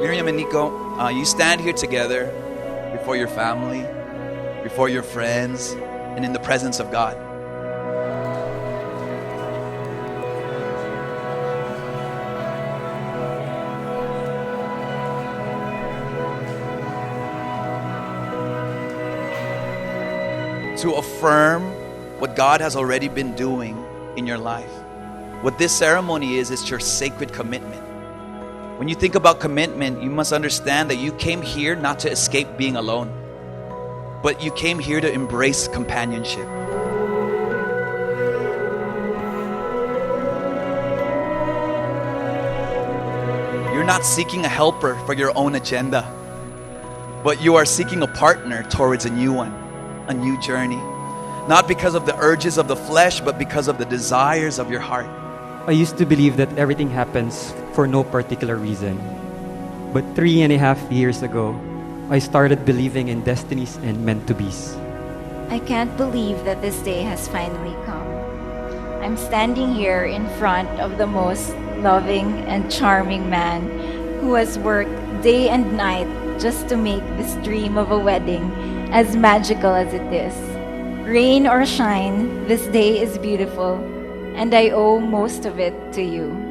Miriam and Nico, you stand here together before your family, before your friends, and in the presence of God. To affirm what God has already been doing in your life. What this ceremony is your sacred commitment. When you think about commitment, you must understand that you came here not to escape being alone, but you came here to embrace companionship. You're not seeking a helper for your own agenda, but you are seeking a partner towards a new one, a new journey. Not because of the urges of the flesh, but because of the desires of your heart. I used to believe that everything happens for no particular reason. But 3.5 years ago, I started believing in destinies and meant-to-bes. I can't believe that this day has finally come. I'm standing here in front of the most loving and charming man who has worked day and night just to make this dream of a wedding as magical as it is. Rain or shine, this day is beautiful, and I owe most of it to you.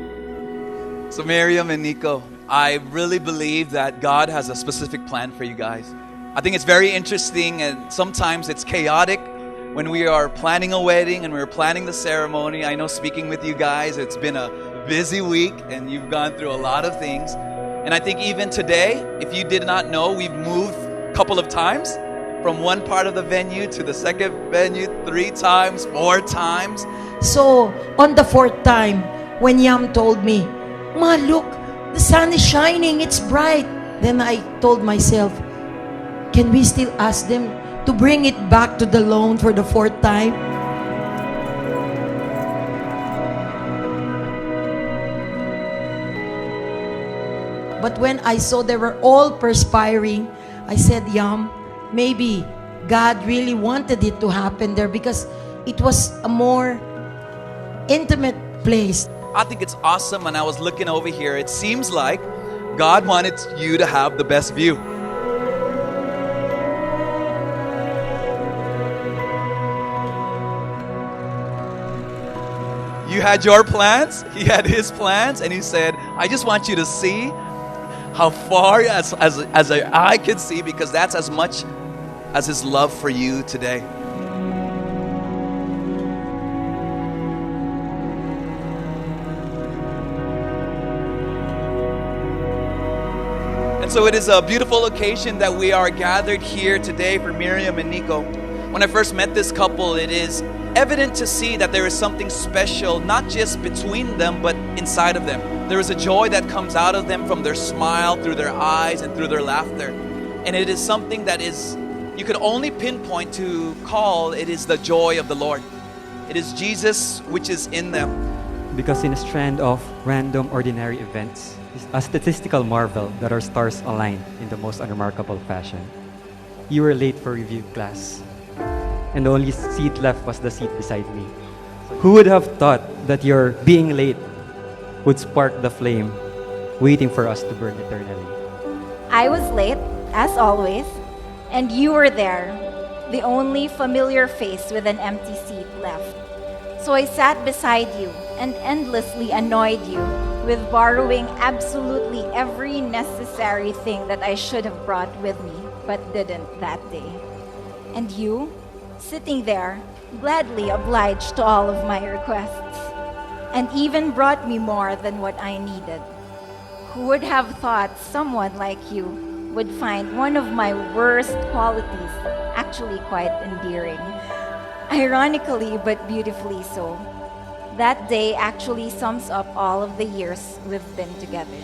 So Miriam and Nico, I really believe that God has a specific plan for you guys. I think it's very interesting, and sometimes it's chaotic when we are planning a wedding and we're planning the ceremony. I know, speaking with you guys, it's been a busy week and you've gone through a lot of things. And I think even today, if you did not know, we've moved a couple of times from one part of the venue to the second venue, 3 times, 4 times. So, on the 4th time, when Yam told me, "Ma, look, the sun is shining, it's bright." Then I told myself, can we still ask them to bring it back to the loan for the 4th time? But when I saw they were all perspiring, I said, Yam, maybe God really wanted it to happen there because it was a more intimate place. I think it's awesome. When I was looking over here, it seems like God wanted you to have the best view. You had your plans, he had his plans, and he said, I just want you to see how far as I can see, because that's as much as his love for you today. And so it is a beautiful occasion that we are gathered here today for Miriam and Nico. When I first met this couple, it is evident to see that there is something special, not just between them, but inside of them. There is a joy that comes out of them from their smile, through their eyes, and through their laughter. And it is something that is, you could only pinpoint to call, it is the joy of the Lord. It is Jesus which is in them. Because in a strand of random ordinary events, it's a statistical marvel that our stars align in the most unremarkable fashion. You were late for review class, and the only seat left was the seat beside me. Who would have thought that your being late would spark the flame waiting for us to burn eternally? I was late, as always, and you were there, the only familiar face with an empty seat left. So I sat beside you and endlessly annoyed you with borrowing absolutely every necessary thing that I should have brought with me, but didn't that day. And you, sitting there, gladly obliged to all of my requests, and even brought me more than what I needed. Who would have thought someone like you would find one of my worst qualities actually quite endearing? Ironically, but beautifully so. That day actually sums up all of the years we've been together.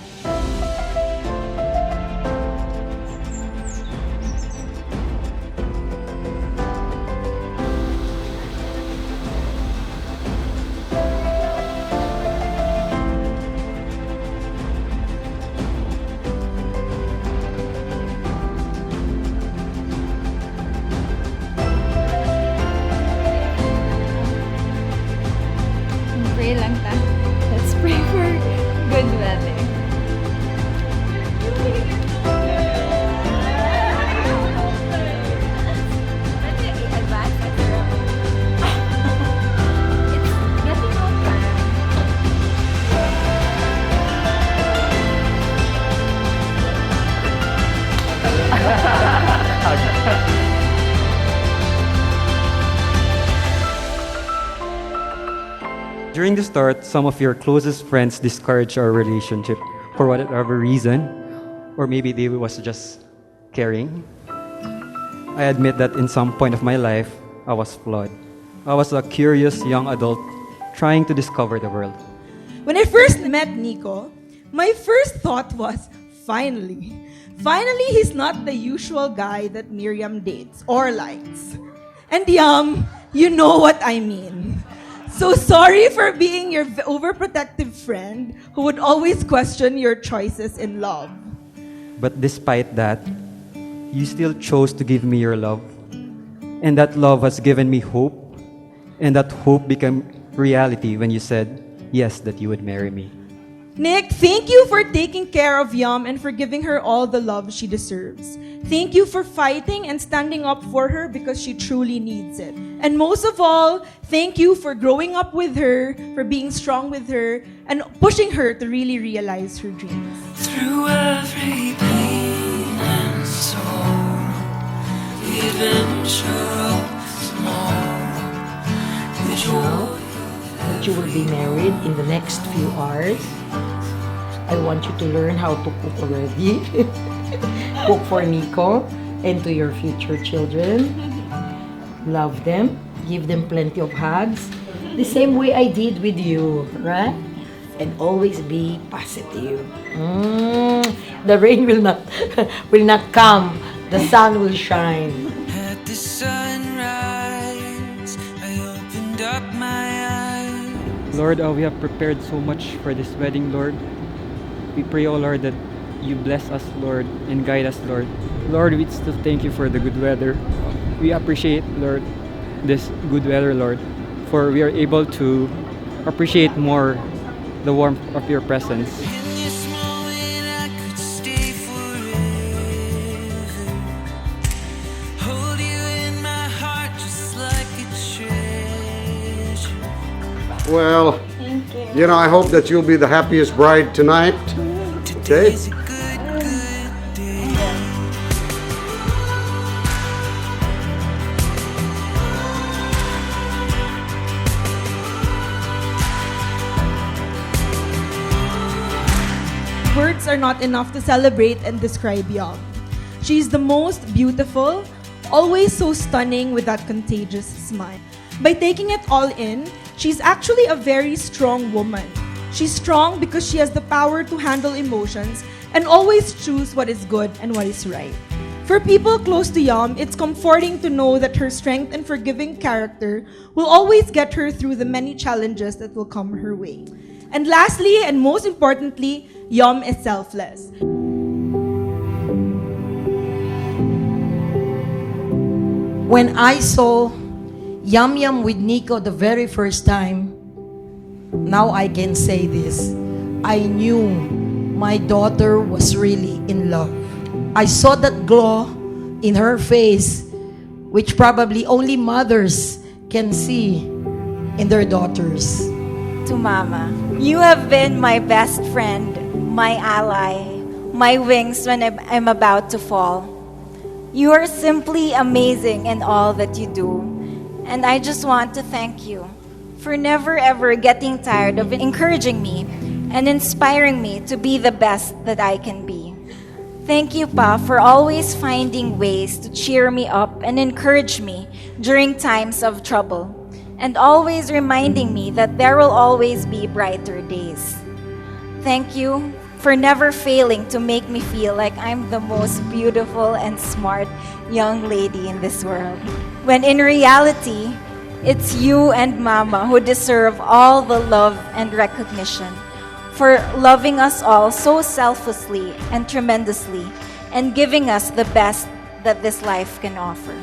Pray lang ta. Let's pray for good weather. During the start, some of your closest friends discouraged our relationship for whatever reason, or maybe they was just caring. I admit that in some point of my life, I was flawed. I was a curious young adult trying to discover the world. When I first met Nico, my first thought was, finally, he's not the usual guy that Miriam dates or likes. And you know what I mean. So sorry for being your overprotective friend who would always question your choices in love. But despite that, you still chose to give me your love. And that love has given me hope. And that hope became reality when you said yes, that you would marry me. Nick, thank you for taking care of Yum and for giving her all the love she deserves. Thank you for fighting and standing up for her because she truly needs it. And most of all, thank you for growing up with her, for being strong with her, and pushing her to really realize her dreams. Through every pain and sorrow, even sure small, Now that you will be married in the next few hours, I want you to learn how to cook already. Cook for Nico and to your future children. Love them. Give them plenty of hugs. The same way I did with you, right? And always be positive. The rain will not come. The sun will shine. at the sunrise, I opened up my eyes. Lord, we have prepared so much for this wedding, Lord. We pray, O Lord, that you bless us, Lord, and guide us, Lord. Lord, we still thank you for the good weather. We appreciate, Lord, this good weather, Lord, for we are able to appreciate more the warmth of your presence. In this moment I could stay forever. Hold you in my heart just like a treasure. Well, you know, I hope that you'll be the happiest bride tonight. Okay? Today's a good day. Words are not enough to celebrate and describe Yum. She's the most beautiful, always so stunning with that contagious smile. By taking it all in, she's actually a very strong woman. She's strong because she has the power to handle emotions and always choose what is good and what is right. For people close to Yum, it's comforting to know that her strength and forgiving character will always get her through the many challenges that will come her way. And lastly, and most importantly, Yum is selfless. When I saw Yum Yum with Nico the very first time, now I can say this, I knew my daughter was really in love. I saw that glow in her face, which probably only mothers can see in their daughters. To Mama, you have been my best friend, my ally, my wings when I'm about to fall. You are simply amazing in all that you do. And I just want to thank you for never ever getting tired of encouraging me and inspiring me to be the best that I can be. Thank you, Pa, for always finding ways to cheer me up and encourage me during times of trouble, and always reminding me that there will always be brighter days. Thank you for never failing to make me feel like I'm the most beautiful and smart young lady in this world, when in reality, it's you and Mama who deserve all the love and recognition for loving us all so selflessly and tremendously and giving us the best that this life can offer.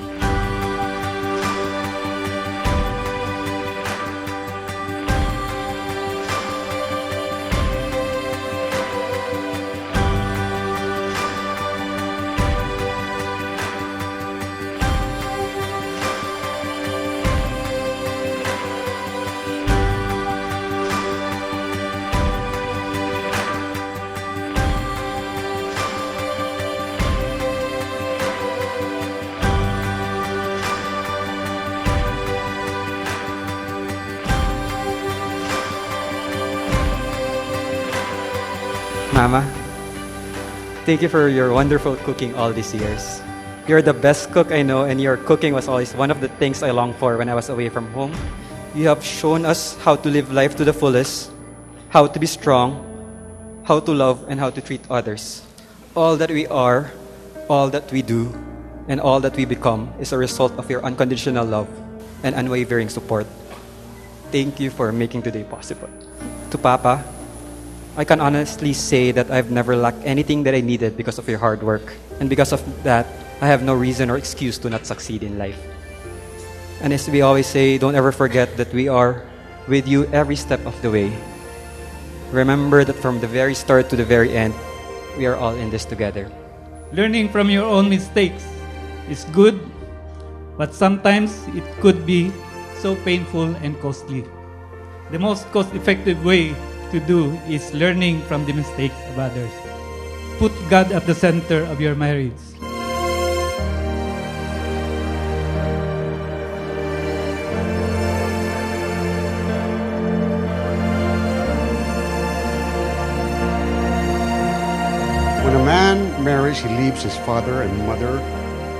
Mama, thank you for your wonderful cooking all these years. You're the best cook I know, and your cooking was always one of the things I longed for when I was away from home. You have shown us how to live life to the fullest, how to be strong, how to love, and how to treat others. All that we are, all that we do, and all that we become is a result of your unconditional love and unwavering support. Thank you for making today possible. To Papa, I can honestly say that I've never lacked anything that I needed because of your hard work. And because of that, I have no reason or excuse to not succeed in life. And as we always say, don't ever forget that we are with you every step of the way. Remember that from the very start to the very end, we are all in this together. Learning from your own mistakes is good, but sometimes it could be so painful and costly. The most cost-effective way to do is learning from the mistakes of others. Put God at the center of your marriage. When a man marries, he leaves his father and mother,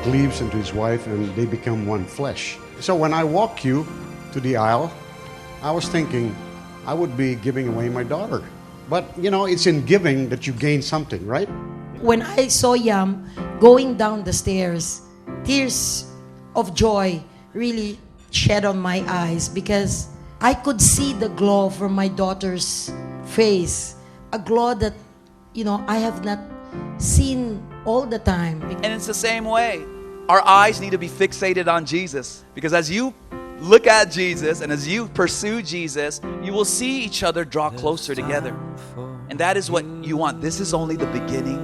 cleaves into his wife, and they become one flesh. So when I walk you to the aisle, I was thinking I would be giving away my daughter. But, you know, it's in giving that you gain something, right? When I saw Yam going down the stairs, tears of joy really shed on my eyes because I could see the glow from my daughter's face. A glow that, I have not seen all the time. And it's the same way. Our eyes need to be fixated on Jesus. Because as you look at Jesus and as you pursue Jesus, you will see each other draw closer together. And that is what you want. This is only the beginning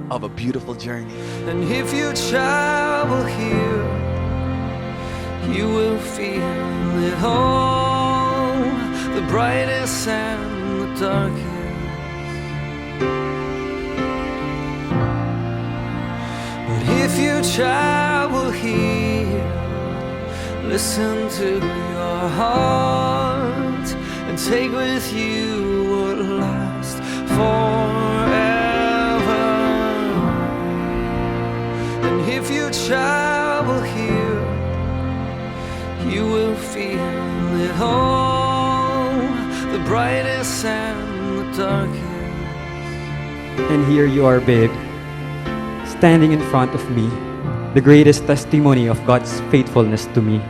of a beautiful journey. And if you travel here, you will feel it all, the brightest and the darkest. But if you travel here, listen to your heart and take with you what lasts forever. And if you travel here, you will feel it all, the brightest and the darkest. And here you are, babe, standing in front of me, the greatest testimony of God's faithfulness to me.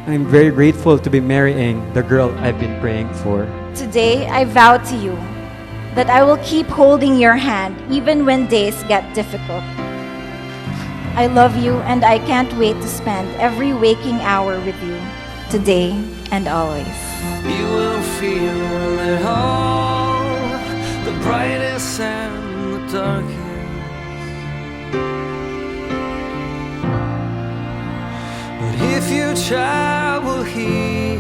I'm very grateful to be marrying the girl I've been praying for. Today, I vow to you that I will keep holding your hand even when days get difficult. I love you and I can't wait to spend every waking hour with you, today and always. You will feel it all, the brightest and the darkest. But if you travel here,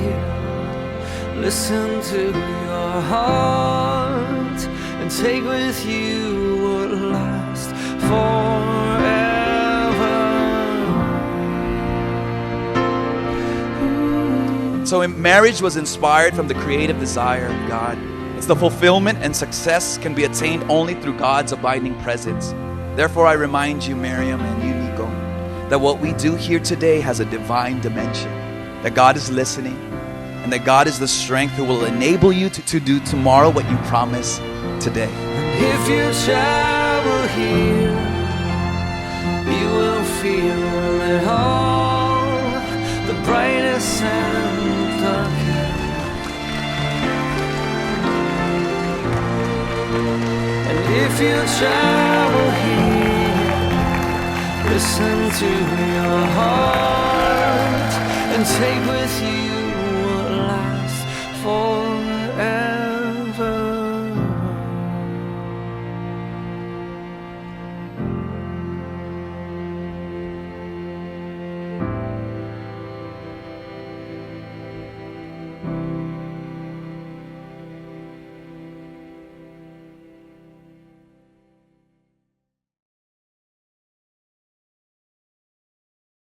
listen to your heart and take with you what lasts forever. So marriage was inspired from the creative desire of God. It's the fulfillment and success can be attained only through God's abiding presence. Therefore, I remind you, Miriam and you, Nico, that what we do here today has a divine dimension, that God is listening, and that God is the strength who will enable you to do tomorrow what you promise today. If you travel here, you will feel it all, the brightest and the darkest. And if you travel here, listen to your heart and take with you what lasts forever.